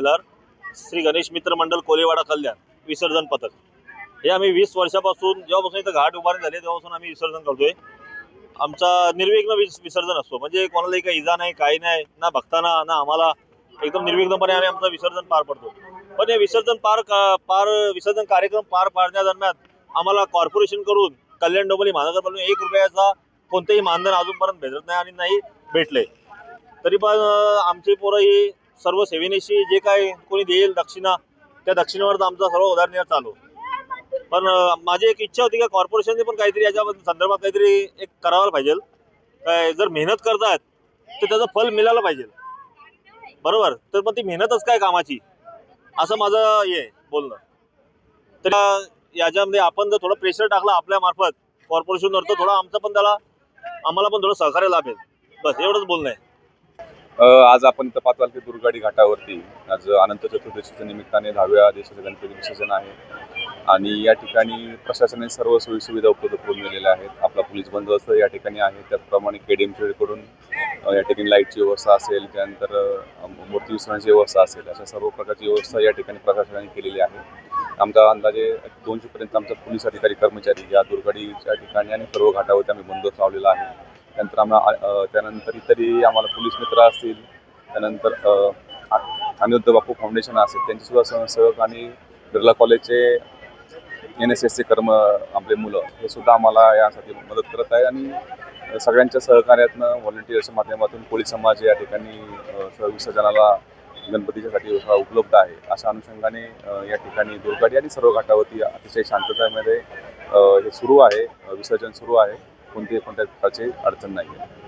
केल्यावर श्री गणेश मित्र मंडळ कोलेवाडा कल्याण विसर्जन पथक हे आम्ही 20 वर्षापासून जेव्हापासून इथं घाट उभारणी झाले तेव्हापासून आम्ही विसर्जन करतोय। आमचा निर्विघ्न विसर्जन असतो, म्हणजे कोणालाही काही इजा नाही, काही नाही, ना भक्तांना ना आम्हाला, एकदम निर्विघ्नपणे आम्ही आमचं विसर्जन पार पडतो। पण हे विसर्जन कार्यक्रम पार पाडण्यादरम्यान आम्हाला कॉर्पोरेशन कडून कल्याण डोंबिवली महानगरपालिका 1 रुपयाचा कोणतेही मानधन अजूनपर्यंत भेटत नाही आणि नाही भेटले। तरी पण आमची पोरं ही सर्व सेवेनेशी जे काय कोणी देईल दक्षिणा, त्या दक्षिणेवर आमचा सर्व उदारनिर्वाह चालू। पण माझी एक इच्छा होती की कॉर्पोरेशनने पण काहीतरी याच्या संदर्भात काहीतरी एक करायला पाहिजे। काय जर मेहनत करतात तर त्याचं फल मिळालं पाहिजे, बरोबर? तर पण ती मेहनतच काय कामाची, असं माझं हे बोलणं। तर याच्यामध्ये आपण जर थोडं प्रेशर टाकलं आपल्या मार्फत कॉर्पोरेशनवर तर थोडं आम्हाला पण थोडं सहकार्य लाभेल, बस एवढंच बोलणं आहे। आज आपण इथं पाचवालकी दुर्गाडी घाटावरती आज अनंत चतुर्दशीच्या निमित्ताने 10व्या दिवसाचं गणपती विसर्जन आहे आणि या ठिकाणी प्रशासनाने सर्व सोयीसुविधा उपलब्ध करून दिलेल्या आहेत। आपला पोलीस बंदोबस्त या ठिकाणी आहे, त्याचप्रमाणे KDM कडून या ठिकाणी लाईटची व्यवस्था असेल, त्यानंतर मूर्ती विसर्जनाची व्यवस्था असेल, अशा सर्व प्रकारची व्यवस्था या ठिकाणी प्रशासनाने केलेली आहे। आमचा अंदाजे 200 पर्यंत आमचा पोलीस अधिकारी कर्मचारी या दुर्गाडीच्या ठिकाणी आणि सर्व घाटावरती आम्ही बंदोबस्त लावलेला आहे। त्यानंतर इतरही आम्हाला पोलीस मित्र असतील, त्यानंतर अनिरुद्ध बापू फाउंडेशन असेल, त्यांची सुद्धा स्वयंसेवक आणि बिर्ला कॉलेजचे NSSचे आपले मुलं हे सुद्धा आम्हाला यासाठी मदत करत आहे आणि सगळ्यांच्या सहकार्यातनं व्हॉलंटिअर्सच्या माध्यमातून कोळी समाज या ठिकाणी विसर्जनाला गणपतीच्यासाठी उपलब्ध आहे। अशा अनुषंगाने या ठिकाणी दुर्गाडी आणि सर्व घाटावरती अतिशय शांततेमध्ये हे सुरू आहे, विसर्जन सुरू आहे, कोणत्याही प्रकारची अडचण नाही आहे।